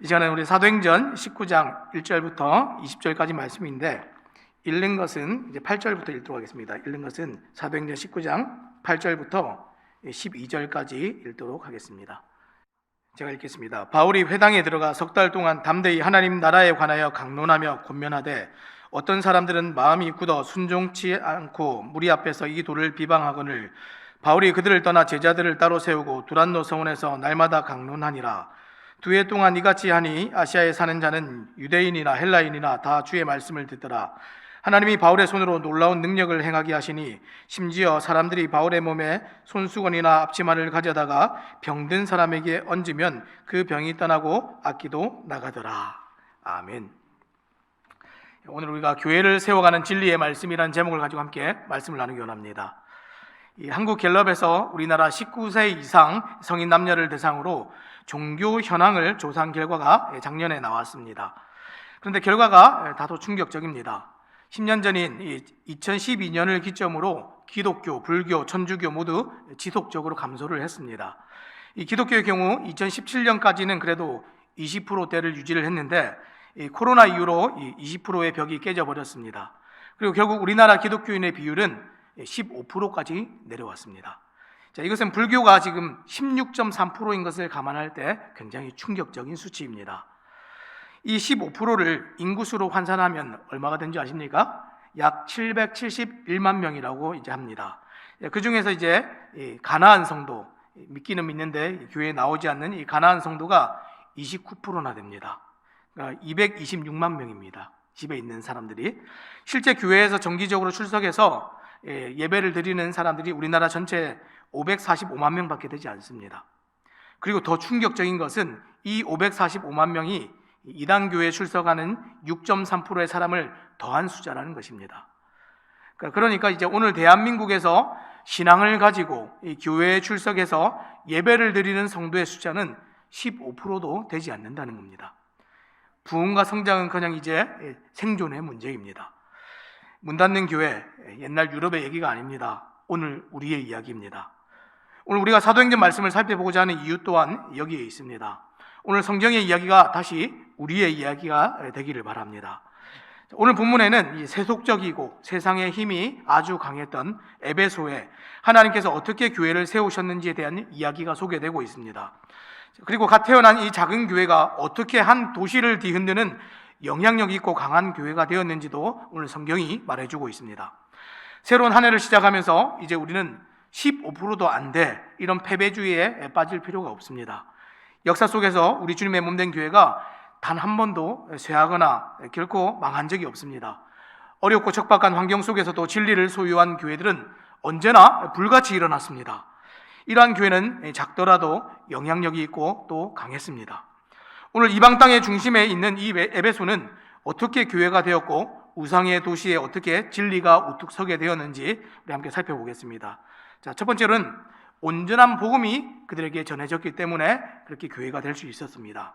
이 시간에 우리 사도행전 19장 1절부터 20절까지 말씀인데, 읽는 것은 이제 8절부터 읽도록 하겠습니다. 읽는 것은 사도행전 19장 8절부터 12절까지 읽도록 하겠습니다. 제가 읽겠습니다. 바울이 회당에 들어가 석 달 동안 담대히 하나님 나라에 관하여 강론하며 권면하되, 어떤 사람들은 마음이 굳어 순종치 않고 무리 앞에서 이 도를 비방하거늘 바울이 그들을 떠나 제자들을 따로 세우고 두란노 성원에서 날마다 강론하니라. 2해 동안 이같이 하니 아시아에 사는 자는 유대인이나 헬라인이나 다 주의 말씀을 듣더라. 하나님이 바울의 손으로 놀라운 능력을 행하게 하시니 심지어 사람들이 바울의 몸에 손수건이나 앞치마를 가져다가 병든 사람에게 얹으면 그 병이 떠나고 악기도 나가더라. 아멘. 오늘 우리가 교회를 세워가는 진리의 말씀이라는 제목을 가지고 함께 말씀을 나누기 원합니다. 한국갤럽에서 우리나라 19세 이상 성인 남녀를 대상으로 종교 현황을 조사한 결과가 작년에 나왔습니다. 그런데 결과가 다소 충격적입니다. 10년 전인 2012년을 기점으로 기독교, 불교, 천주교 모두 지속적으로 감소를 했습니다. 이 기독교의 경우 2017년까지는 그래도 20%대를 유지를 했는데, 코로나 이후로 20%의 벽이 깨져버렸습니다. 그리고 결국 우리나라 기독교인의 비율은 15%까지 내려왔습니다. 자, 이것은 불교가 지금 16.3%인 것을 감안할 때 굉장히 충격적인 수치입니다. 이 15%를 인구수로 환산하면 얼마가 되는지 아십니까? 약 771만 명이라고 이제 합니다. 그 중에서 이제 가나안 성도, 믿기는 믿는데 교회에 나오지 않는 이 가나안 성도가 29%나 됩니다. 그러니까 226만 명입니다. 집에 있는 사람들이. 실제 교회에서 정기적으로 출석해서 예배를 드리는 사람들이 우리나라 전체 545만 명밖에 되지 않습니다. 그리고 더 충격적인 것은 이 545만 명이 이단 교회에 출석하는 6.3%의 사람을 더한 숫자라는 것입니다. 그러니까 이제 오늘 대한민국에서 신앙을 가지고 이 교회에 출석해서 예배를 드리는 성도의 숫자는 15%도 되지 않는다는 겁니다. 부흥과 성장은커녕 이제 생존의 문제입니다. 문 닫는 교회, 옛날 유럽의 얘기가 아닙니다. 오늘 우리의 이야기입니다. 오늘 우리가 사도행전 말씀을 살펴보고자 하는 이유 또한 여기에 있습니다. 오늘 성경의 이야기가 다시 우리의 이야기가 되기를 바랍니다. 오늘 본문에는 세속적이고 세상의 힘이 아주 강했던 에베소에 하나님께서 어떻게 교회를 세우셨는지에 대한 이야기가 소개되고 있습니다. 그리고 갓 태어난 이 작은 교회가 어떻게 한 도시를 뒤흔드는 영향력 있고 강한 교회가 되었는지도 오늘 성경이 말해주고 있습니다. 새로운 한 해를 시작하면서 이제 우리는 15%도 안 돼, 이런 패배주의에 빠질 필요가 없습니다. 역사 속에서 우리 주님의 몸된 교회가 단 한 번도 쇠하거나 결코 망한 적이 없습니다. 어렵고 척박한 환경 속에서도 진리를 소유한 교회들은 언제나 불같이 일어났습니다. 이러한 교회는 작더라도 영향력이 있고 또 강했습니다. 오늘 이방 땅의 중심에 있는 이 에베소는 어떻게 교회가 되었고 우상의 도시에 어떻게 진리가 우뚝 서게 되었는지 우리 함께 살펴보겠습니다. 자, 첫 번째로는 온전한 복음이 그들에게 전해졌기 때문에 그렇게 교회가 될 수 있었습니다.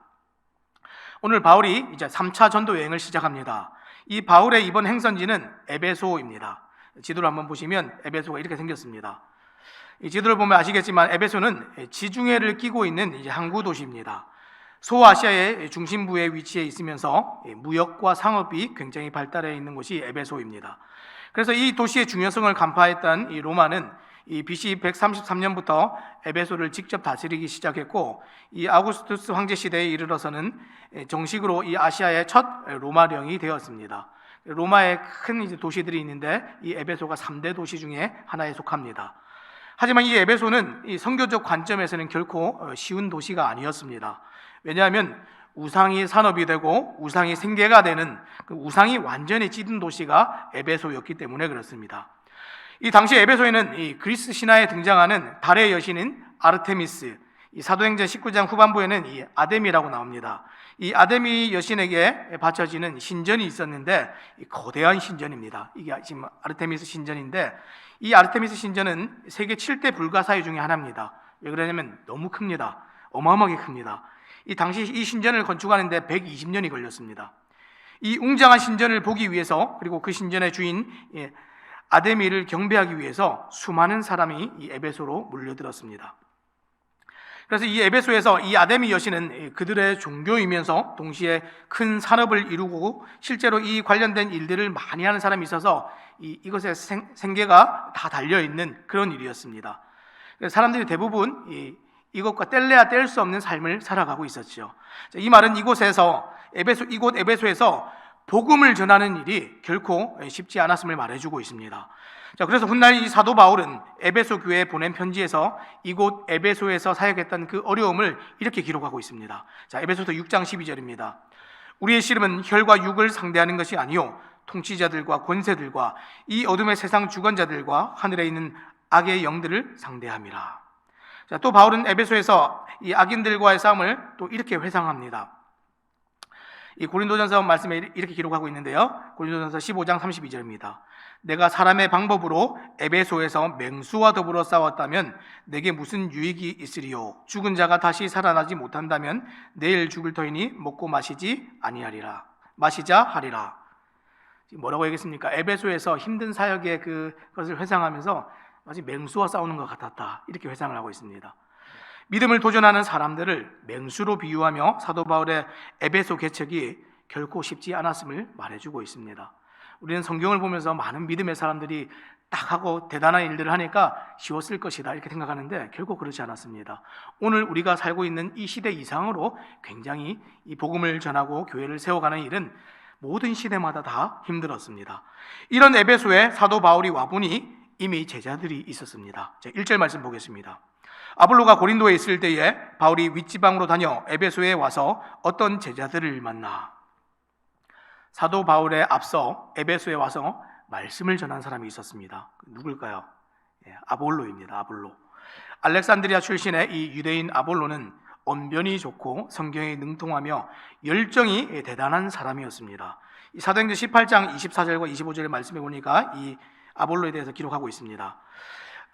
오늘 바울이 이제 3차 전도 여행을 시작합니다. 이 바울의 이번 행선지는 에베소입니다. 지도를 한번 보시면 에베소가 이렇게 생겼습니다. 이 지도를 보면 아시겠지만 에베소는 지중해를 끼고 있는 이제 항구 도시입니다. 소아시아의 중심부에 위치해 있으면서 무역과 상업이 굉장히 발달해 있는 곳이 에베소입니다. 그래서 이 도시의 중요성을 간파했던 이 로마는 이 BC 133년부터 에베소를 직접 다스리기 시작했고, 이 아우구스투스 황제 시대에 이르러서는 정식으로 이 아시아의 첫 로마령이 되었습니다. 로마의 큰 이제 도시들이 있는데 이 에베소가 3대 도시 중에 하나에 속합니다. 하지만 이 에베소는 이 선교적 관점에서는 결코 쉬운 도시가 아니었습니다. 왜냐하면 우상이 산업이 되고 우상이 생계가 되는 그 우상이 완전히 찌든 도시가 에베소였기 때문에 그렇습니다. 이 당시 에베소에는 이 그리스 신화에 등장하는 달의 여신인 아르테미스, 이 사도행전 19장 후반부에는 이 아데미라고 나옵니다. 이 아데미 여신에게 바쳐지는 신전이 있었는데 이 거대한 신전입니다. 이게 지금 아르테미스 신전인데, 이 아르테미스 신전은 세계 7대 불가사의 중에 하나입니다. 왜 그러냐면 너무 큽니다. 어마어마하게 큽니다. 이 당시 이 신전을 건축하는데 120년이 걸렸습니다. 이 웅장한 신전을 보기 위해서, 그리고 그 신전의 주인 아데미를 경배하기 위해서 수많은 사람이 이 에베소로 몰려들었습니다. 그래서 이 에베소에서 이 아데미 여신은 그들의 종교이면서 동시에 큰 산업을 이루고 실제로 이 관련된 일들을 많이 하는 사람이 있어서 이것의 생계가 다 달려있는 그런 일이었습니다. 사람들이 대부분 이것과 뗄래야 뗄 수 없는 삶을 살아가고 있었죠. 이 말은 이곳 에베소에서 복음을 전하는 일이 결코 쉽지 않았음을 말해주고 있습니다. 그래서 훗날 이 사도 바울은 에베소 교회에 보낸 편지에서 이곳 에베소에서 사역했던 그 어려움을 이렇게 기록하고 있습니다. 에베소서 6장 12절입니다. 우리의 씨름은 혈과 육을 상대하는 것이 아니요 통치자들과 권세들과 이 어둠의 세상 주관자들과 하늘에 있는 악의 영들을 상대함이라. 또 바울은 에베소에서 이 악인들과의 싸움을 또 이렇게 회상합니다. 이 고린도전서 말씀에 이렇게 기록하고 있는데요. 고린도전서 15장 32절입니다. 내가 사람의 방법으로 에베소에서 맹수와 더불어 싸웠다면 내게 무슨 유익이 있으리요? 죽은 자가 다시 살아나지 못한다면 내일 죽을 터이니 먹고 마시자 하리라. 뭐라고 얘기했습니까? 에베소에서 힘든 사역의 그것을 회상하면서 마치 맹수와 싸우는 것 같았다, 이렇게 회상을 하고 있습니다. 믿음을 도전하는 사람들을 맹수로 비유하며 사도 바울의 에베소 개척이 결코 쉽지 않았음을 말해주고 있습니다. 우리는 성경을 보면서 많은 믿음의 사람들이 딱 하고 대단한 일들을 하니까 쉬웠을 것이다, 이렇게 생각하는데 결코 그렇지 않았습니다. 오늘 우리가 살고 있는 이 시대 이상으로 굉장히 이 복음을 전하고 교회를 세워가는 일은 모든 시대마다 다 힘들었습니다. 이런 에베소에 사도 바울이 와보니 이미 제자들이 있었습니다. 1절 말씀 보겠습니다. 아볼로가 고린도에 있을 때에 바울이 윗지방으로 다녀 에베소에 와서 어떤 제자들을 만나. 사도 바울에 앞서 에베소에 와서 말씀을 전한 사람이 있었습니다. 누굴까요? 아볼로입니다. 아볼로. 알렉산드리아 출신의 이 유대인 아볼로는 언변이 좋고 성경에 능통하며 열정이 대단한 사람이었습니다. 사도행전 18장 24절과 25절의 말씀에 보니까 이 아볼로에 대해서 기록하고 있습니다.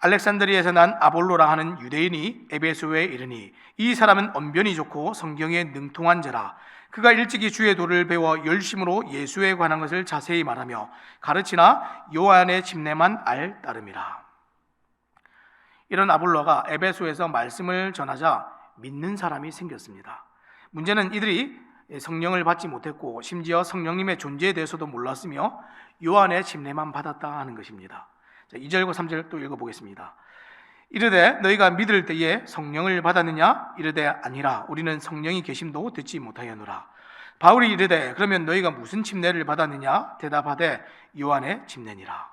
알렉산드리아에서 난 아볼로라 하는 유대인이 에베소에 이르니 이 사람은 언변이 좋고 성경에 능통한 자라. 그가 일찍이 주의 도를 배워 열심으로 예수에 관한 것을 자세히 말하며 가르치나 요한의 침례만 알 따름이라. 이런 아볼로가 에베소에서 말씀을 전하자 믿는 사람이 생겼습니다. 문제는 이들이 성령을 받지 못했고 심지어 성령님의 존재에 대해서도 몰랐으며 요한의 침례만 받았다 하는 것입니다. 2절과 3절 또 읽어보겠습니다. 이르되 너희가 믿을 때에 성령을 받았느냐? 이르되 아니라 우리는 성령이 계심도 듣지 못하였노라. 바울이 이르되 그러면 너희가 무슨 침례를 받았느냐? 대답하되 요한의 침례니라.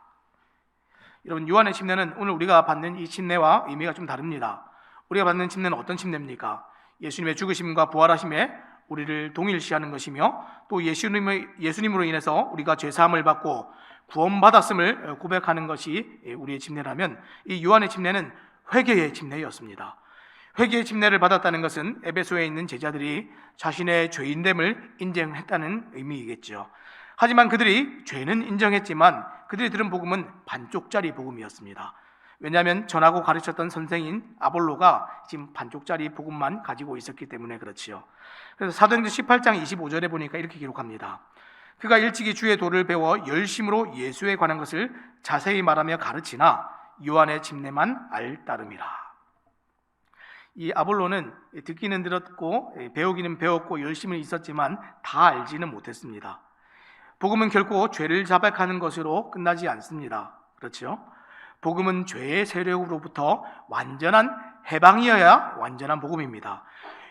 여러분, 요한의 침례는 오늘 우리가 받는 이 침례와 의미가 좀 다릅니다. 우리가 받는 침례는 어떤 침례입니까? 예수님의 죽으심과 부활하심에 우리를 동일시하는 것이며 또 예수님으로 인해서 우리가 죄사함을 받고 구원받았음을 고백하는 것이 우리의 침례라면 이 요한의 침례는 회개의 침례였습니다. 회개의 침례를 받았다는 것은 에베소에 있는 제자들이 자신의 죄인됨을 인정했다는 의미이겠죠. 하지만 그들이 죄는 인정했지만 그들이 들은 복음은 반쪽짜리 복음이었습니다. 왜냐하면 전하고 가르쳤던 선생인 아볼로가 지금 반쪽짜리 복음만 가지고 있었기 때문에 그렇지요. 그래서 사도행전 18장 25절에 보니까 이렇게 기록합니다. 그가 일찍이 주의 도를 배워 열심으로 예수에 관한 것을 자세히 말하며 가르치나 요한의 침례만 알 따름이라. 이 아볼로는 듣기는 들었고 배우기는 배웠고 열심히 있었지만 다 알지는 못했습니다. 복음은 결코 죄를 자백하는 것으로 끝나지 않습니다. 그렇죠? 복음은 죄의 세력으로부터 완전한 해방이어야 완전한 복음입니다.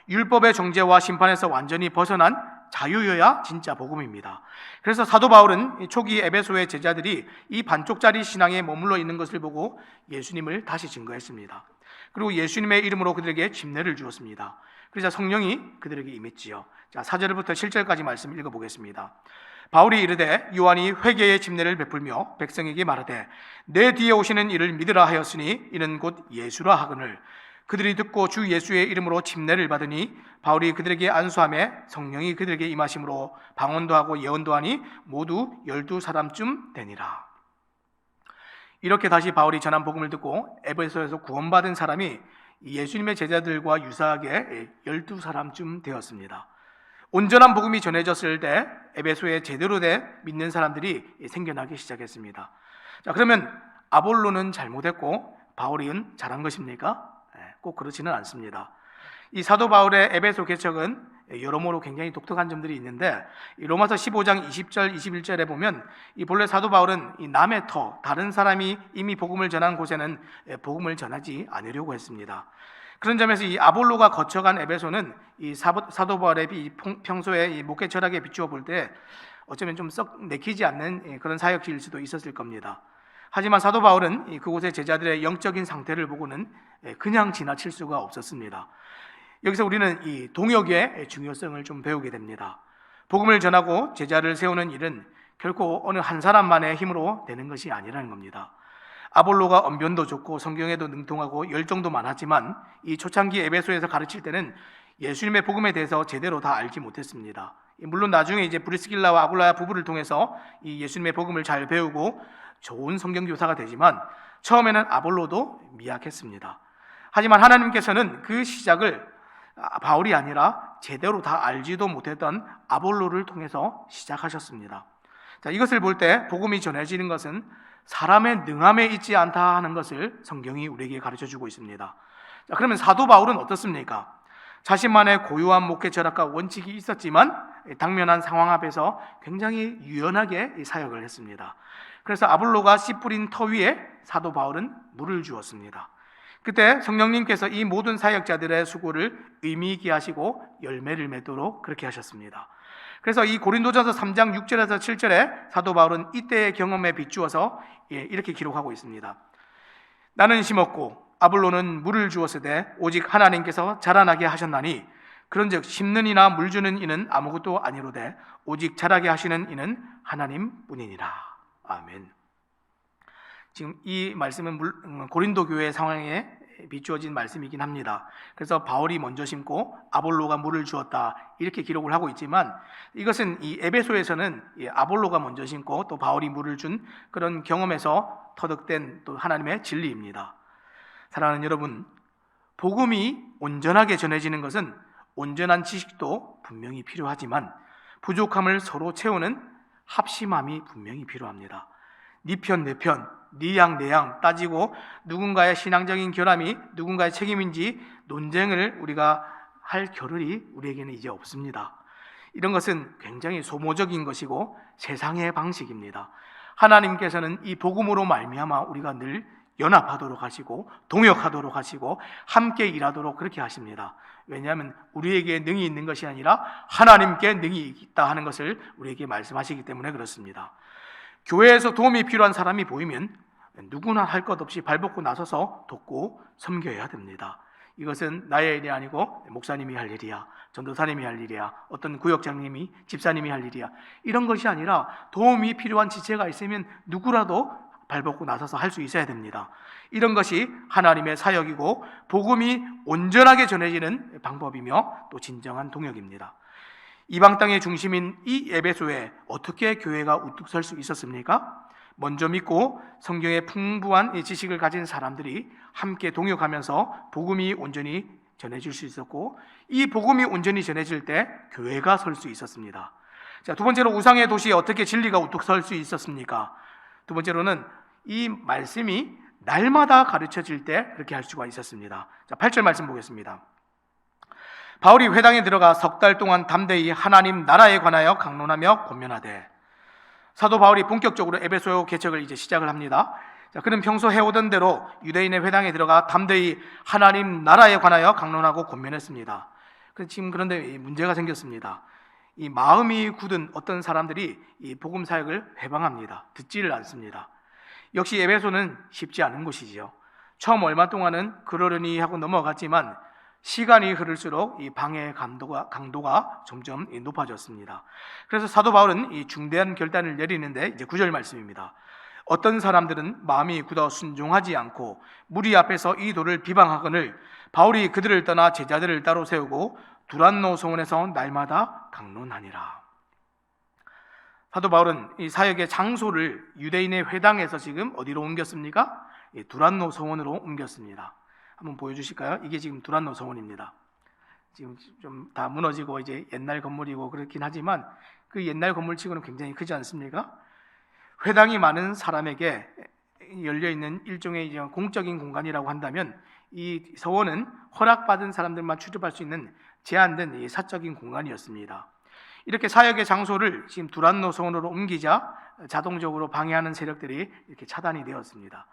율법의 정죄와 심판에서 완전히 벗어난 자유여야 진짜 복음입니다. 그래서 사도 바울은 초기 에베소의 제자들이 이 반쪽짜리 신앙에 머물러 있는 것을 보고 예수님을 다시 증거했습니다. 그리고 예수님의 이름으로 그들에게 침례를 주었습니다. 그래서 성령이 그들에게 임했지요. 4절부터 7절까지 말씀 읽어보겠습니다. 바울이 이르되 요한이 회개의 침례를 베풀며 백성에게 말하되 내 뒤에 오시는 이를 믿으라 하였으니 이는 곧 예수라 하거늘 그들이 듣고 주 예수의 이름으로 침례를 받으니 바울이 그들에게 안수하며 성령이 그들에게 임하심으로 방언도 하고 예언도 하니 모두 12사람쯤 되니라. 이렇게 다시 바울이 전한 복음을 듣고 에베소에서 구원받은 사람이 예수님의 제자들과 유사하게 12사람쯤 되었습니다. 온전한 복음이 전해졌을 때 에베소에 제대로 된 믿는 사람들이 생겨나기 시작했습니다. 그러면 아볼로는 잘못했고 바울은 잘한 것입니까? 꼭 그렇지는 않습니다. 이 사도 바울의 에베소 개척은 여러모로 굉장히 독특한 점들이 있는데, 이 로마서 15장 20절 21절에 보면 이 본래 사도 바울은 이 남의 터, 다른 사람이 이미 복음을 전한 곳에는 복음을 전하지 않으려고 했습니다. 그런 점에서 이 아볼로가 거쳐간 에베소는 이 사도 바울의 평소에 이 목회 철학에 비추어 볼 때 어쩌면 좀 썩 내키지 않는 그런 사역일 수도 있었을 겁니다. 하지만 사도 바울은 그곳의 제자들의 영적인 상태를 보고는 그냥 지나칠 수가 없었습니다. 여기서 우리는 이 동역의 중요성을 좀 배우게 됩니다. 복음을 전하고 제자를 세우는 일은 결코 어느 한 사람만의 힘으로 되는 것이 아니라는 겁니다. 아볼로가 언변도 좋고 성경에도 능통하고 열정도 많았지만 이 초창기 에베소에서 가르칠 때는 예수님의 복음에 대해서 제대로 다 알지 못했습니다. 물론 나중에 이제 브리스길라와 아굴라야 부부를 통해서 이 예수님의 복음을 잘 배우고 좋은 성경 교사가 되지만 처음에는 아볼로도 미약했습니다. 하지만 하나님께서는 그 시작을 바울이 아니라 제대로 다 알지도 못했던 아볼로를 통해서 시작하셨습니다. 자, 이것을 볼 때 복음이 전해지는 것은 사람의 능함에 있지 않다 하는 것을 성경이 우리에게 가르쳐주고 있습니다. 자, 그러면 사도 바울은 어떻습니까? 자신만의 고유한 목회 철학과 원칙이 있었지만 당면한 상황 앞에서 굉장히 유연하게 사역을 했습니다. 그래서 아볼로가 씨 뿌린 터 위에 사도 바울은 물을 주었습니다. 그때 성령님께서 이 모든 사역자들의 수고를 의미 있게 하시고 열매를 맺도록 그렇게 하셨습니다. 그래서 이 고린도전서 3장 6절에서 7절에 사도 바울은 이때의 경험에 비추어서 이렇게 기록하고 있습니다. 나는 심었고 아볼로는 물을 주었으되 오직 하나님께서 자라나게 하셨나니 그런즉 심는 이나 물 주는 이는 아무것도 아니로되 오직 자라게 하시는 이는 하나님뿐이니라. 아멘. 지금 이 말씀은 고린도 교회 상황에 비추어진 말씀이긴 합니다. 그래서 바울이 먼저 심고 아볼로가 물을 주었다 이렇게 기록을 하고 있지만 이것은 이 에베소에서는 아볼로가 먼저 심고 또 바울이 물을 준 그런 경험에서 터득된 또 하나님의 진리입니다. 사랑하는 여러분, 복음이 온전하게 전해지는 것은 온전한 지식도 분명히 필요하지만 부족함을 서로 채우는 합심함이 분명히 필요합니다. 네 편 내 편, 네 양 내 양 따지고 누군가의 신앙적인 결함이 누군가의 책임인지 논쟁을 우리가 할 겨를이 우리에게는 이제 없습니다. 이런 것은 굉장히 소모적인 것이고 세상의 방식입니다. 하나님께서는 이 복음으로 말미암아 우리가 늘 연합하도록 하시고 동역하도록 하시고 함께 일하도록 그렇게 하십니다. 왜냐하면 우리에게 능이 있는 것이 아니라 하나님께 능이 있다 하는 것을 우리에게 말씀하시기 때문에 그렇습니다. 교회에서 도움이 필요한 사람이 보이면 누구나 할 것 없이 발벗고 나서서 돕고 섬겨야 됩니다. 이것은 나의 일이 아니고 목사님이 할 일이야, 전도사님이 할 일이야, 어떤 구역장님이, 집사님이 할 일이야, 이런 것이 아니라 도움이 필요한 지체가 있으면 누구라도 발벗고 나서서 할 수 있어야 됩니다. 이런 것이 하나님의 사역이고 복음이 온전하게 전해지는 방법이며 또 진정한 동역입니다. 이방 땅의 중심인 이 에베소에 어떻게 교회가 우뚝 설 수 있었습니까? 먼저 믿고 성경의 풍부한 지식을 가진 사람들이 함께 동역하면서 복음이 온전히 전해질 수 있었고 이 복음이 온전히 전해질 때 교회가 설 수 있었습니다. 자, 두 번째로 우상의 도시에 어떻게 진리가 우뚝 설 수 있었습니까? 두 번째로는 이 말씀이 날마다 가르쳐질 때 그렇게 할 수가 있었습니다. 자, 8절 말씀 보겠습니다. 바울이 회당에 들어가 석 달 동안 담대히 하나님 나라에 관하여 강론하며 권면하되. 사도 바울이 본격적으로 에베소 개척을 이제 시작을 합니다. 자, 그는 평소 해오던 대로 유대인의 회당에 들어가 담대히 하나님 나라에 관하여 강론하고 권면했습니다. 지금 그런데 문제가 생겼습니다. 이 마음이 굳은 어떤 사람들이 이 복음 사역을 회방합니다. 듣지를 않습니다. 역시 에베소는 쉽지 않은 곳이지요. 처음 얼마 동안은 그러려니 하고 넘어갔지만 시간이 흐를수록 이 방해의 강도가 점점 높아졌습니다. 그래서 사도 바울은 이 중대한 결단을 내리는데 이제 9절 말씀입니다. 어떤 사람들은 마음이 굳어 순종하지 않고 무리 앞에서 이 도를 비방하거늘 바울이 그들을 떠나 제자들을 따로 세우고 두란노 소원에서 날마다 강론하니라. 사도 바울은 이 사역의 장소를 유대인의 회당에서 지금 어디로 옮겼습니까? 두란노 소원으로 옮겼습니다. 한번 보여주실까요? 이게 지금 두란노 소원입니다. 지금 좀 다 무너지고 이제 옛날 건물이고 그렇긴 하지만 그 옛날 건물치고는 굉장히 크지 않습니까? 회당이 많은 사람에게 열려 있는 일종의 이제 공적인 공간이라고 한다면 이 서원은 허락받은 사람들만 출입할 수 있는 제한된 이 사적인 공간이었습니다. 이렇게 사역의 장소를 지금 두란노 서원으로 옮기자 자동적으로 방해하는 세력들이 이렇게 차단이 되었습니다.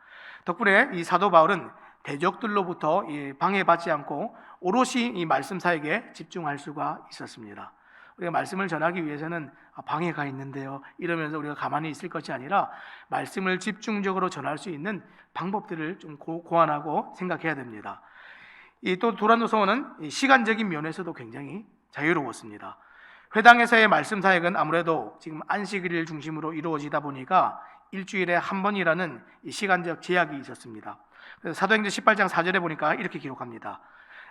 덕분에 이 사도 바울은 대적들로부터 방해받지 않고 오롯이 이 말씀 사역에 집중할 수가 있었습니다. 우리가 말씀을 전하기 위해서는 방해가 있는데요 이러면서 우리가 가만히 있을 것이 아니라 말씀을 집중적으로 전할 수 있는 방법들을 좀 고안하고 생각해야 됩니다. 또 두란노 서원은 시간적인 면에서도 굉장히 자유로웠습니다. 회당에서의 말씀 사역은 아무래도 지금 안식일을 중심으로 이루어지다 보니까 일주일에 한 번이라는 시간적 제약이 있었습니다. 그래서 사도행전 18장 4절에 보니까 이렇게 기록합니다.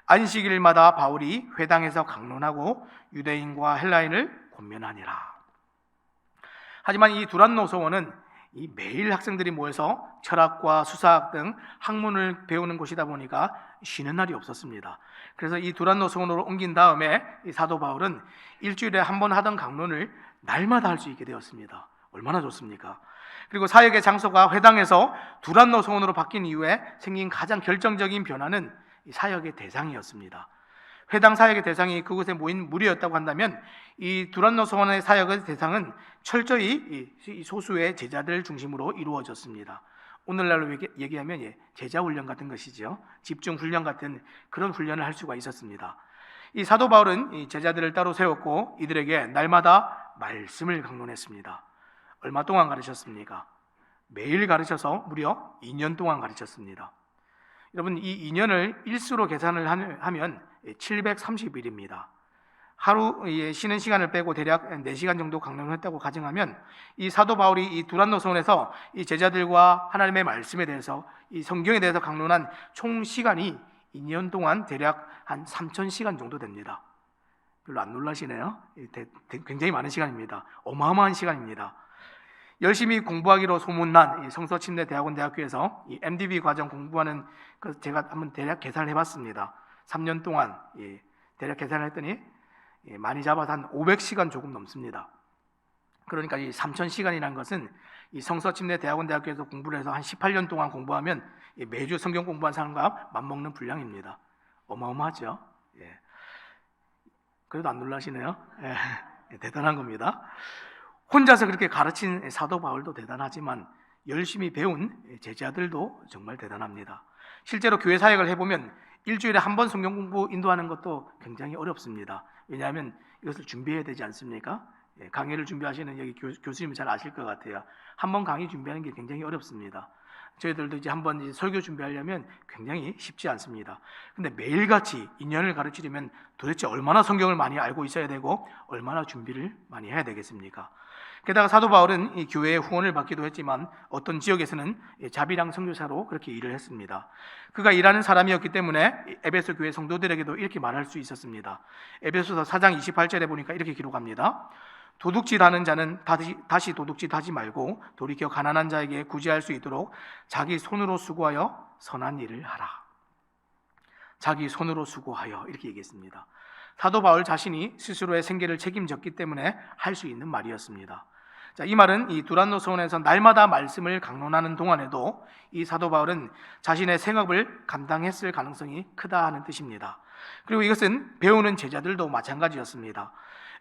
안식일마다 바울이 회당에서 강론하고 유대인과 헬라인을 권면하니라. 하지만 이 두란노 서원은 이 매일 학생들이 모여서 철학과 수사학 등 학문을 배우는 곳이다 보니까 쉬는 날이 없었습니다. 그래서 이 두란노 서원으로 옮긴 다음에 이 사도 바울은 일주일에 한 번 하던 강론을 날마다 할 수 있게 되었습니다. 얼마나 좋습니까? 그리고 사역의 장소가 회당에서 두란노 서원으로 바뀐 이후에 생긴 가장 결정적인 변화는 이 사역의 대상이었습니다. 회당 사역의 대상이 그곳에 모인 무리였다고 한다면 이 두란노 서원의 사역의 대상은 철저히 이 소수의 제자들 중심으로 이루어졌습니다. 오늘날로 얘기하면 제자 훈련 같은 것이죠. 집중 훈련 같은 그런 훈련을 할 수가 있었습니다. 이 사도 바울은 이 제자들을 따로 세웠고 이들에게 날마다 말씀을 강론했습니다. 얼마 동안 가르쳤습니까? 매일 가르쳐서 무려 2년 동안 가르쳤습니다. 여러분, 이 2년을 일수로 계산을 하면 730일입니다. 하루 쉬는 시간을 빼고 대략 4시간 정도 강론을 했다고 가정하면 이 사도 바울이 이 두란노 서원에서 이 제자들과 하나님의 말씀에 대해서 이 성경에 대해서 강론한 총 시간이 2년 동안 대략 한 3,000시간 정도 됩니다. 별로 안 놀라시네요. 굉장히 많은 시간입니다. 어마어마한 시간입니다. 열심히 공부하기로 소문난 성서침례대학원 대학교에서 이 MDB 과정 공부하는 제가 한번 대략 계산을 해봤습니다. 3년 동안 대략 계산을 했더니 많이 잡아서 한 500시간 조금 넘습니다. 그러니까 이 3,000시간이라는 것은 이 성서침례대학원 대학교에서 공부를 해서 한 18년 동안 공부하면 매주 성경 공부한 사람과 맞먹는 분량입니다. 어마어마하죠. 그래도 안 놀라시네요. 대단한 겁니다. 혼자서 그렇게 가르친 사도 바울도 대단하지만 열심히 배운 제자들도 정말 대단합니다. 실제로 교회 사역을 해보면 일주일에 한 번 성경 공부 인도하는 것도 굉장히 어렵습니다. 왜냐하면 이것을 준비해야 되지 않습니까? 강의를 준비하시는 여기 교수님은 잘 아실 것 같아요. 한 번 강의 준비하는 게 굉장히 어렵습니다. 저희들도 이제 한번 설교 준비하려면 굉장히 쉽지 않습니다. 근데 매일같이 2년을 가르치려면 도대체 얼마나 성경을 많이 알고 있어야 되고 얼마나 준비를 많이 해야 되겠습니까? 게다가 사도 바울은 이 교회의 후원을 받기도 했지만 어떤 지역에서는 자비랑 선교사로 그렇게 일을 했습니다. 그가 일하는 사람이었기 때문에 에베소 교회 성도들에게도 이렇게 말할 수 있었습니다. 에베소서 4장 28절에 보니까 이렇게 기록합니다. 도둑질하는 자는 다시 도둑질하지 말고 돌이켜 가난한 자에게 구제할 수 있도록 자기 손으로 수고하여 선한 일을 하라. 자기 손으로 수고하여 이렇게 얘기했습니다. 사도 바울 자신이 스스로의 생계를 책임졌기 때문에 할 수 있는 말이었습니다. 자, 이 말은 이 두란노 서원에서 날마다 말씀을 강론하는 동안에도 이 사도 바울은 자신의 생업을 감당했을 가능성이 크다 하는 뜻입니다. 그리고 이것은 배우는 제자들도 마찬가지였습니다.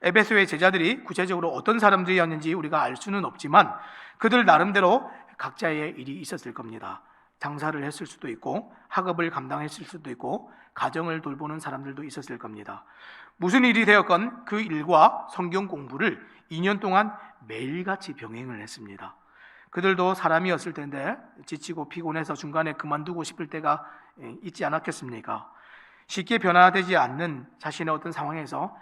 에베소의 제자들이 구체적으로 어떤 사람들이었는지 우리가 알 수는 없지만 그들 나름대로 각자의 일이 있었을 겁니다. 장사를 했을 수도 있고 학업을 감당했을 수도 있고 가정을 돌보는 사람들도 있었을 겁니다. 무슨 일이 되었건 그 일과 성경 공부를 2년 동안 매일같이 병행을 했습니다. 그들도 사람이었을 텐데 지치고 피곤해서 중간에 그만두고 싶을 때가 있지 않았겠습니까? 쉽게 변화되지 않는 자신의 어떤 상황에서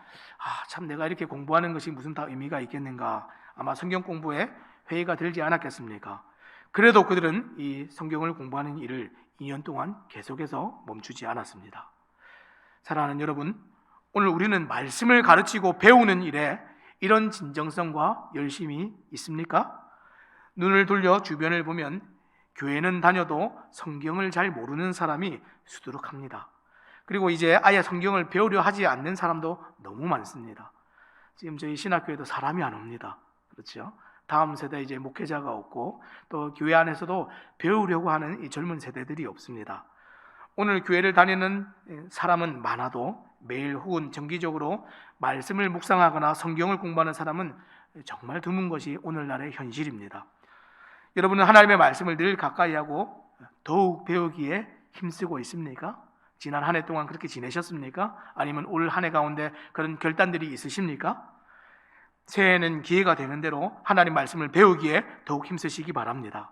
참 내가 이렇게 공부하는 것이 무슨 다 의미가 있겠는가, 아마 성경 공부에 회의가 들지 않았겠습니까? 그래도 그들은 이 성경을 공부하는 일을 2년 동안 계속해서 멈추지 않았습니다. 사랑하는 여러분, 오늘 우리는 말씀을 가르치고 배우는 일에 이런 진정성과 열심이 있습니까? 눈을 돌려 주변을 보면 교회는 다녀도 성경을 잘 모르는 사람이 수두룩합니다. 그리고 이제 아예 성경을 배우려 하지 않는 사람도 너무 많습니다. 지금 저희 신학교에도 사람이 안 옵니다. 그렇죠? 다음 세대 이제 목회자가 없고 또 교회 안에서도 배우려고 하는 이 젊은 세대들이 없습니다. 오늘 교회를 다니는 사람은 많아도 매일 혹은 정기적으로 말씀을 묵상하거나 성경을 공부하는 사람은 정말 드문 것이 오늘날의 현실입니다. 여러분은 하나님의 말씀을 늘 가까이 하고 더욱 배우기에 힘쓰고 있습니까? 지난 한 해 동안 그렇게 지내셨습니까? 아니면 올 한 해 가운데 그런 결단들이 있으십니까? 새해에는 기회가 되는 대로 하나님 말씀을 배우기에 더욱 힘쓰시기 바랍니다.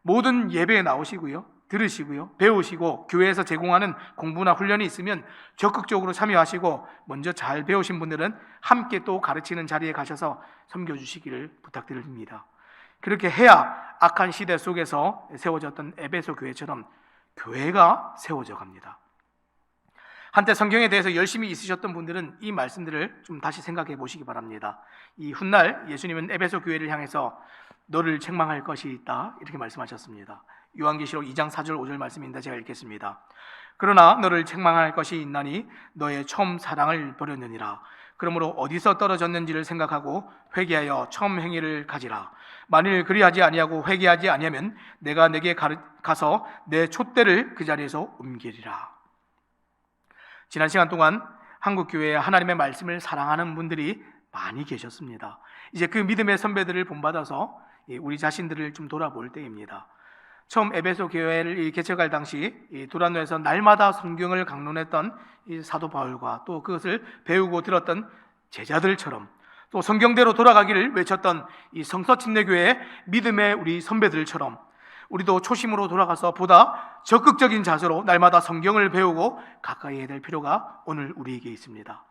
모든 예배에 나오시고요, 들으시고요, 배우시고 교회에서 제공하는 공부나 훈련이 있으면 적극적으로 참여하시고 먼저 잘 배우신 분들은 함께 또 가르치는 자리에 가셔서 섬겨주시기를 부탁드립니다. 그렇게 해야 악한 시대 속에서 세워졌던 에베소 교회처럼 교회가 세워져 갑니다. 한때 성경에 대해서 열심히 있으셨던 분들은 이 말씀들을 좀 다시 생각해 보시기 바랍니다. 이 훗날 예수님은 에베소 교회를 향해서 너를 책망할 것이 있다 이렇게 말씀하셨습니다. 요한계시록 2장 4절 5절 말씀인데 제가 읽겠습니다. 그러나 너를 책망할 것이 있나니 너의 처음 사랑을 버렸느니라. 그러므로 어디서 떨어졌는지를 생각하고 회개하여 처음 행위를 가지라. 만일 그리하지 아니하고 회개하지 아니하면 내가 내게 가서 내 촛대를 그 자리에서 옮기리라. 지난 시간 동안 한국 교회에 하나님의 말씀을 사랑하는 분들이 많이 계셨습니다. 이제 그 믿음의 선배들을 본받아서 우리 자신들을 좀 돌아볼 때입니다. 처음 에베소 교회를 개척할 당시 두란노에서 날마다 성경을 강론했던 이 사도 바울과 또 그것을 배우고 들었던 제자들처럼 또 성경대로 돌아가기를 외쳤던 이 성서침례교회의 믿음의 우리 선배들처럼 우리도 초심으로 돌아가서 보다 적극적인 자세로 날마다 성경을 배우고 가까이 해야 될 필요가 오늘 우리에게 있습니다.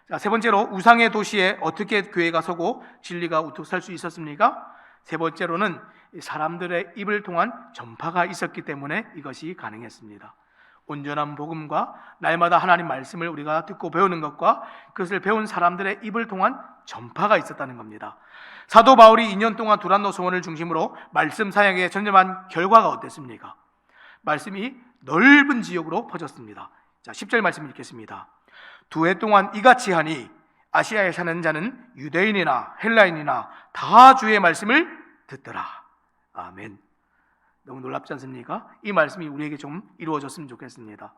자, 세 번째로 우상의 도시에 어떻게 교회가 서고 진리가 우뚝 설 수 있었습니까? 세 번째로는 사람들의 입을 통한 전파가 있었기 때문에 이것이 가능했습니다. 온전한 복음과 날마다 하나님 말씀을 우리가 듣고 배우는 것과 그것을 배운 사람들의 입을 통한 전파가 있었다는 겁니다. 사도 바울이 2년 동안 두란노 소원을 중심으로 말씀 사역에 전념한 결과가 어땠습니까? 말씀이 넓은 지역으로 퍼졌습니다. 자, 10절 말씀 읽겠습니다. 2해 동안 이같이 하니 아시아에 사는 자는 유대인이나 헬라인이나 다 주의 말씀을 듣더라. 아멘. 너무 놀랍지 않습니까? 이 말씀이 우리에게 좀 이루어졌으면 좋겠습니다.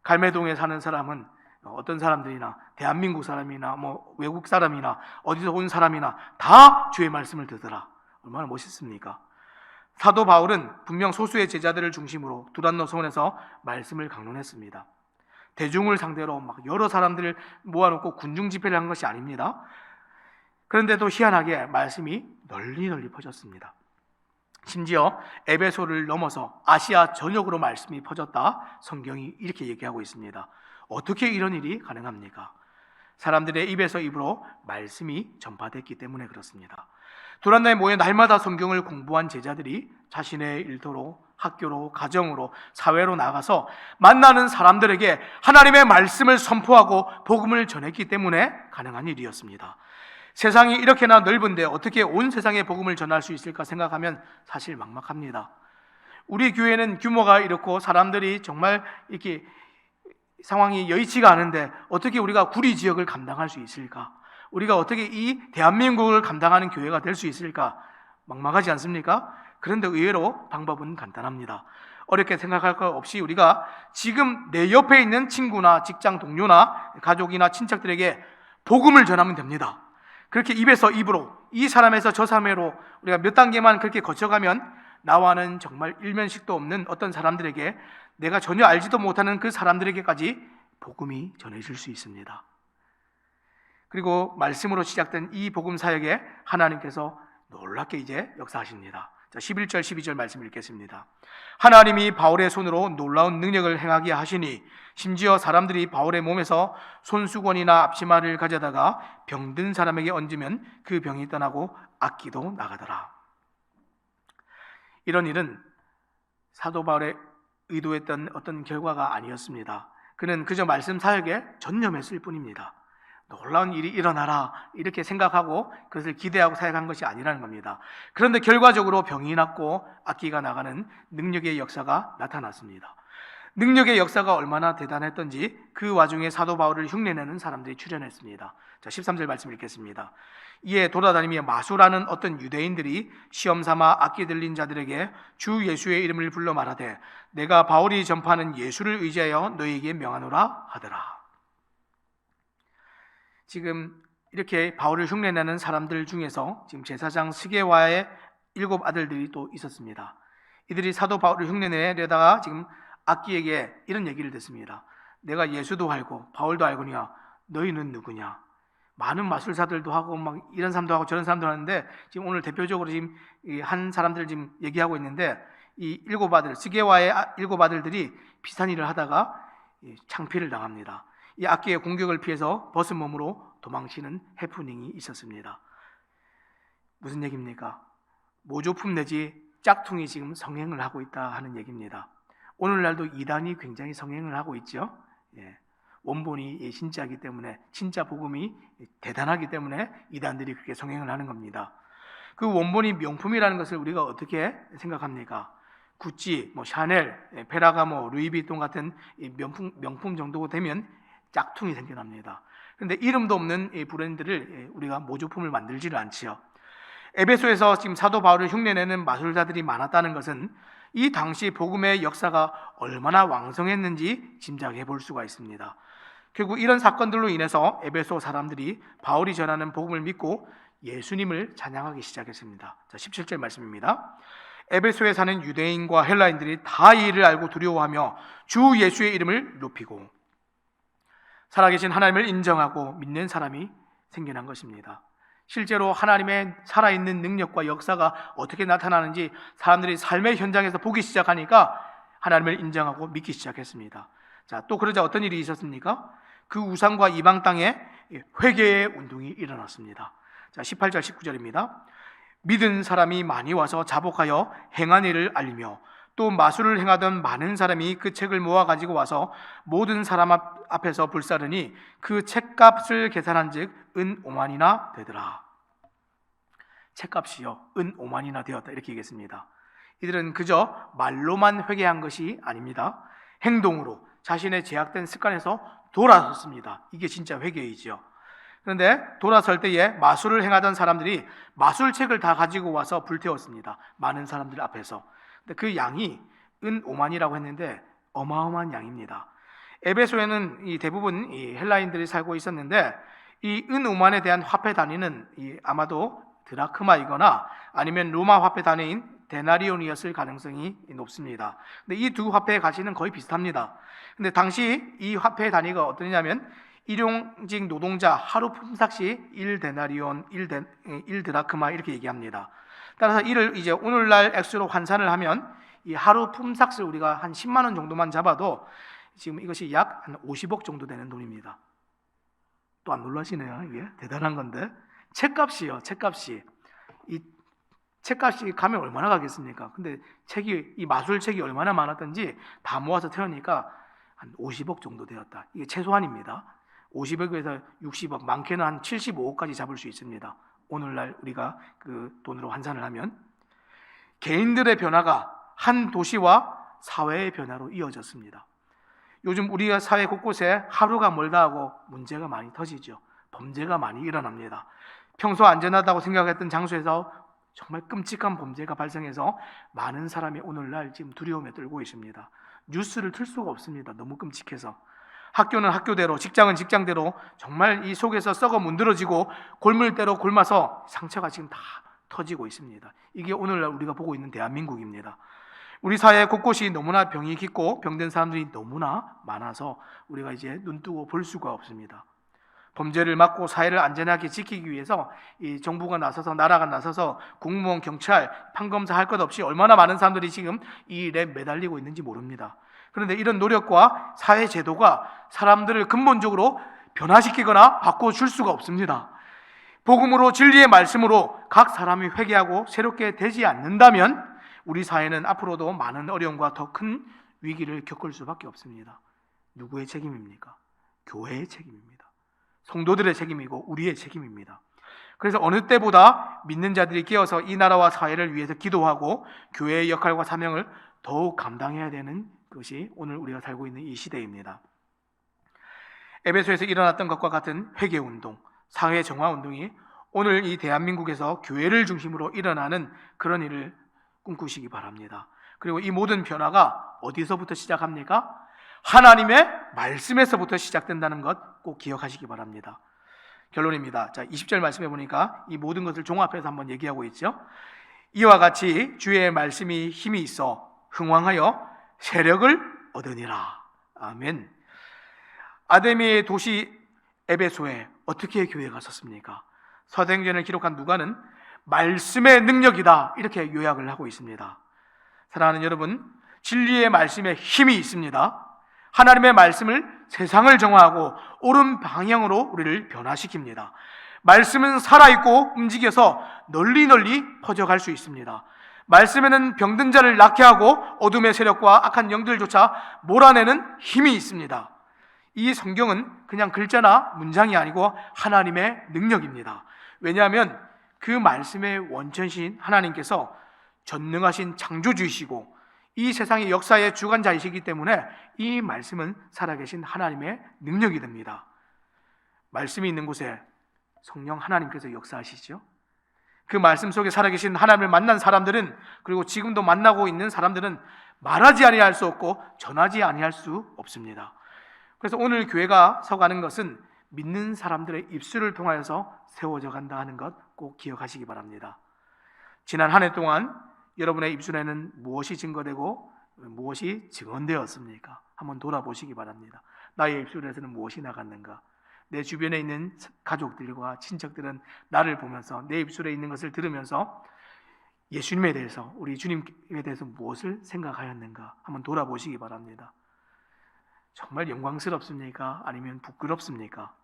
갈매동에 사는 사람은 어떤 사람들이나 대한민국 사람이나 외국 사람이나 어디서 온 사람이나 다 주의 말씀을 듣더라. 얼마나 멋있습니까? 사도 바울은 분명 소수의 제자들을 중심으로 두란노 소원에서 말씀을 강론했습니다. 대중을 상대로 막 여러 사람들을 모아놓고 군중 집회를 한 것이 아닙니다. 그런데도 희한하게 말씀이 널리 퍼졌습니다. 심지어 에베소를 넘어서 아시아 전역으로 말씀이 퍼졌다. 성경이 이렇게 얘기하고 있습니다. 어떻게 이런 일이 가능합니까? 사람들의 입에서 입으로 말씀이 전파됐기 때문에 그렇습니다. 두란노에 모여 날마다 성경을 공부한 제자들이 자신의 일터로, 학교로, 가정으로, 사회로 나가서 만나는 사람들에게 하나님의 말씀을 선포하고 복음을 전했기 때문에 가능한 일이었습니다. 세상이 이렇게나 넓은데 어떻게 온 세상에 복음을 전할 수 있을까 생각하면 사실 막막합니다. 우리 교회는 규모가 이렇고 사람들이 정말 이렇게 상황이 여의치가 않은데 어떻게 우리가 구리 지역을 감당할 수 있을까? 우리가 어떻게 이 대한민국을 감당하는 교회가 될 수 있을까? 막막하지 않습니까? 그런데 의외로 방법은 간단합니다. 어렵게 생각할 것 없이 우리가 지금 내 옆에 있는 친구나 직장 동료나 가족이나 친척들에게 복음을 전하면 됩니다. 그렇게 입에서 입으로, 이 사람에서 저 사람으로 우리가 몇 단계만 그렇게 거쳐가면 나와는 정말 일면식도 없는 어떤 사람들에게, 내가 전혀 알지도 못하는 그 사람들에게까지 복음이 전해질 수 있습니다. 그리고 말씀으로 시작된 이 복음 사역에 하나님께서 놀랍게 이제 역사하십니다. 자, 11절 12절 말씀 읽겠습니다. 하나님이 바울의 손으로 놀라운 능력을 행하게 하시니 심지어 사람들이 바울의 몸에서 손수건이나 앞치마를 가져다가 병든 사람에게 얹으면 그 병이 떠나고 악기도 나가더라. 이런 일은 사도 바울의 의도했던 어떤 결과가 아니었습니다. 그는 그저 말씀 사역에 전념했을 뿐입니다. 놀라운 일이 일어나라 이렇게 생각하고 그것을 기대하고 사역한 것이 아니라는 겁니다. 그런데 결과적으로 병이 낫고 악기가 나가는 능력의 역사가 나타났습니다. 능력의 역사가 얼마나 대단했던지 그 와중에 사도 바울을 흉내내는 사람들이 출현했습니다. 자, 13절 말씀 읽겠습니다. 이에 돌아다니며 마수라는 어떤 유대인들이 시험삼아 악기 들린 자들에게 주 예수의 이름을 불러 말하되 내가 바울이 전파하는 예수를 의지하여 너희에게 명하노라 하더라. 지금 이렇게 바울을 흉내내는 사람들 중에서 지금 제사장 스게와의 7 아들들이 또 있었습니다. 이들이 사도 바울을 흉내내려다가 지금 악기에게 이런 얘기를 듣습니다. 내가 예수도 알고 바울도 알거니와 너희는 누구냐? 많은 마술사들도 하고 막 이런 사람도 하고 저런 사람도 하는데 지금 오늘 대표적으로 지금 한 사람들을 지금 얘기하고 있는데 이 7 아들 스게와의 7 아들들이 비슷한 일을 하다가 창피를 당합니다. 이 악기의 공격을 피해서 벗은 몸으로 도망치는 해프닝이 있었습니다. 무슨 얘기입니까? 모조품 내지 짝퉁이 지금 성행을 하고 있다 하는 얘기입니다. 오늘날도 이단이 굉장히 성행을 하고 있죠. 원본이 진짜이기 때문에, 진짜 복음이 대단하기 때문에 이단들이 그렇게 성행을 하는 겁니다. 그 원본이 명품이라는 것을 우리가 어떻게 생각합니까? 구찌, 샤넬, 페라가모, 루이비통 같은 명품 정도 되면 짝퉁이 생겨납니다. 그런데 이름도 없는 이 브랜드를 우리가 모조품을 만들지를 않지요. 에베소에서 지금 사도 바울을 흉내내는 마술사들이 많았다는 것은 이 당시 복음의 역사가 얼마나 왕성했는지 짐작해 볼 수가 있습니다. 결국 이런 사건들로 인해서 에베소 사람들이 바울이 전하는 복음을 믿고 예수님을 찬양하기 시작했습니다. 자, 17절 말씀입니다. 에베소에 사는 유대인과 헬라인들이 다 이 일을 알고 두려워하며 주 예수의 이름을 높이고 살아계신 하나님을 인정하고 믿는 사람이 생겨난 것입니다. 실제로 하나님의 살아있는 능력과 역사가 어떻게 나타나는지 사람들이 삶의 현장에서 보기 시작하니까 하나님을 인정하고 믿기 시작했습니다. 자, 또 그러자 어떤 일이 있었습니까? 그 우상과 이방 땅에 회개의 운동이 일어났습니다. 자, 18절 19절입니다. 믿은 사람이 많이 와서 자복하여 행한 일을 알리며 또 마술을 행하던 많은 사람이 그 책을 모아 가지고 와서 모든 사람 앞에서 불사르니 그 책값을 계산한 즉 은 5만이나 되더라. 책값이요 은 5만이나 되었다 이렇게 얘기했습니다. 이들은 그저 말로만 회개한 것이 아닙니다. 행동으로 자신의 제약된 습관에서 돌아섰습니다. 이게 진짜 회개이죠. 그런데 돌아설 때에 마술을 행하던 사람들이 마술책을 다 가지고 와서 불태웠습니다. 많은 사람들 앞에서. 근데 그 양이 은 5만이라고 했는데 어마어마한 양입니다. 에베소에는 이 대부분 이 헬라인들이 살고 있었는데 이 은 5만에 대한 화폐 단위는 아마도 드라크마이거나 아니면 로마 화폐 단위인 데나리온이었을 가능성이 높습니다. 근데 이 두 화폐의 가치는 거의 비슷합니다. 근데 당시 이 화폐 단위가 어떠냐면 일용직 노동자 하루 품삯이 1데나리온, 1드라크마 이렇게 얘기합니다. 따라서 이를 이제 오늘날 액수로 환산을 하면 이 하루 품삯을 우리가 한 10만 원 정도만 잡아도 지금 이것이 약 한 50억 정도 되는 돈입니다. 또 안 놀라시네요. 이게 대단한 건데 책값이요. 책값이 이 책값이 가면 얼마나 가겠습니까? 근데 이 마술책이 얼마나 많았던지 다 모아서 태우니까 한 50억 정도 되었다. 이게 최소한입니다. 50억에서 60억, 많게는 한 75억까지 잡을 수 있습니다. 오늘날 우리가 그 돈으로 환산을 하면 개인들의 변화가 한 도시와 사회의 변화로 이어졌습니다. 요즘 우리가 사회 곳곳에 하루가 멀다 하고 문제가 많이 터지죠. 범죄가 많이 일어납니다. 평소 안전하다고 생각했던 장소에서 정말 끔찍한 범죄가 발생해서 많은 사람이 오늘날 지금 두려움에 떨고 있습니다. 뉴스를 틀 수가 없습니다. 너무 끔찍해서. 학교는 학교대로, 직장은 직장대로 정말 이 속에서 썩어 문드러지고 골물대로 골마서 상처가 지금 다 터지고 있습니다. 이게 오늘날 우리가 보고 있는 대한민국입니다. 우리 사회 곳곳이 너무나 병이 깊고 병든 사람들이 너무나 많아서 우리가 이제 눈뜨고 볼 수가 없습니다. 범죄를 막고 사회를 안전하게 지키기 위해서 이 정부가 나서서 나라가 나서서 공무원, 경찰, 판검사 할 것 없이 얼마나 많은 사람들이 지금 이 일에 매달리고 있는지 모릅니다. 그런데 이런 노력과 사회 제도가 사람들을 근본적으로 변화시키거나 바꿔줄 수가 없습니다. 복음으로 진리의 말씀으로 각 사람이 회개하고 새롭게 되지 않는다면 우리 사회는 앞으로도 많은 어려움과 더 큰 위기를 겪을 수밖에 없습니다. 누구의 책임입니까? 교회의 책임입니다. 성도들의 책임이고 우리의 책임입니다. 그래서 어느 때보다 믿는 자들이 깨어서 이 나라와 사회를 위해서 기도하고 교회의 역할과 사명을 더욱 감당해야 되는 것이 오늘 우리가 살고 있는 이 시대입니다. 에베소에서 일어났던 것과 같은 회개운동, 사회 정화운동이 오늘 이 대한민국에서 교회를 중심으로 일어나는 그런 일을 꿈꾸시기 바랍니다. 그리고 이 모든 변화가 어디서부터 시작합니까? 하나님의 말씀에서부터 시작된다는 것 꼭 기억하시기 바랍니다. 결론입니다. 자, 20절 말씀해 보니까 이 모든 것을 종합해서 한번 얘기하고 있죠. 이와 같이 주의 말씀이 힘이 있어 흥왕하여 세력을 얻으니라. 아멘. 아데미의 도시 에베소에 어떻게 교회가 섰습니까? 사도행전을 기록한 누가는 말씀의 능력이다 이렇게 요약을 하고 있습니다. 사랑하는 여러분, 진리의 말씀에 힘이 있습니다. 하나님의 말씀을 세상을 정화하고 옳은 방향으로 우리를 변화시킵니다. 말씀은 살아있고 움직여서 널리 퍼져갈 수 있습니다. 말씀에는 병든 자를 낫게 하고 어둠의 세력과 악한 영들조차 몰아내는 힘이 있습니다. 이 성경은 그냥 글자나 문장이 아니고 하나님의 능력입니다. 왜냐하면 그 말씀의 원천신 하나님께서 전능하신 창조주이시고 이 세상의 역사의 주관자이시기 때문에 이 말씀은 살아계신 하나님의 능력이 됩니다. 말씀이 있는 곳에 성령 하나님께서 역사하시죠. 그 말씀 속에 살아계신 하나님을 만난 사람들은, 그리고 지금도 만나고 있는 사람들은 말하지 아니할 수 없고 전하지 아니할 수 없습니다. 그래서 오늘 교회가 서가는 것은 믿는 사람들의 입술을 통하여서 세워져 간다 하는 것 꼭 기억하시기 바랍니다. 지난 한 해 동안 여러분의 입술에는 무엇이 증거되고 무엇이 증언되었습니까? 한번 돌아보시기 바랍니다. 나의 입술에서는 무엇이 나갔는가? 내 주변에 있는 가족들과 친척들은 나를 보면서 내 입술에 있는 것을 들으면서 예수님에 대해서, 우리 주님에 대해서 무엇을 생각하였는가? 한번 돌아보시기 바랍니다. 정말 영광스럽습니까? 아니면 부끄럽습니까?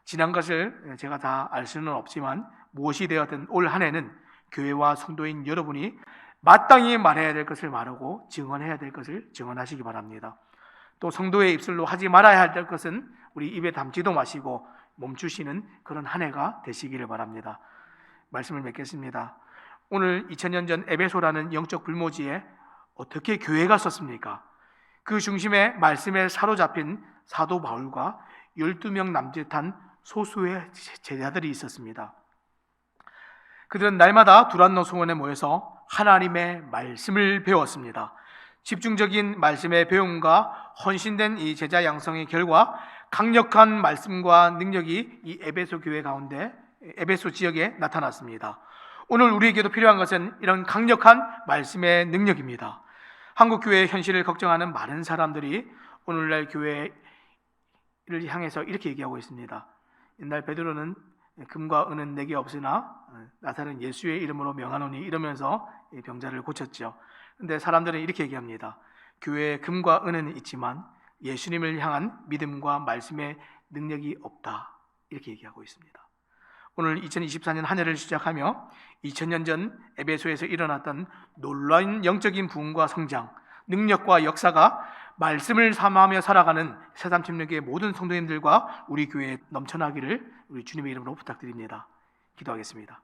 지난 것을 제가 다 알 수는 없지만 무엇이 되었든 올 한 해는 교회와 성도인 여러분이 마땅히 말해야 될 것을 말하고 증언해야 될 것을 증언하시기 바랍니다. 또 성도의 입술로 하지 말아야 할 것은 우리 입에 담지도 마시고 멈추시는 그런 한 해가 되시기를 바랍니다. 말씀을 맺겠습니다. 오늘 2000년 전 에베소라는 영적 불모지에 어떻게 교회가 섰습니까? 그 중심에 말씀에 사로잡힌 사도 바울과 12명 남짓한 소수의 제자들이 있었습니다. 그들은 날마다 두란노 성원에 모여서 하나님의 말씀을 배웠습니다. 집중적인 말씀의 배움과 헌신된 이 제자 양성의 결과 강력한 말씀과 능력이 이 에베소 교회 가운데, 에베소 지역에 나타났습니다. 오늘 우리에게도 필요한 것은 이런 강력한 말씀의 능력입니다. 한국 교회의 현실을 걱정하는 많은 사람들이 오늘날 교회를 향해서 이렇게 얘기하고 있습니다. 옛날 베드로는 금과 은은 내게 없으나 나사렛 예수의 이름으로 명하노니 이러면서 병자를 고쳤죠. 그런데 사람들은 이렇게 얘기합니다. 교회에 금과 은은 있지만 예수님을 향한 믿음과 말씀의 능력이 없다, 이렇게 얘기하고 있습니다. 오늘 2024년 한 해를 시작하며 2000년 전 에베소에서 일어났던 놀라운 영적인 부흥과 성장, 능력과 역사가 말씀을 삼아하며 살아가는 새삼침례교회 모든 성도님들과 우리 교회에 넘쳐나기를 우리 주님의 이름으로 부탁드립니다. 기도하겠습니다.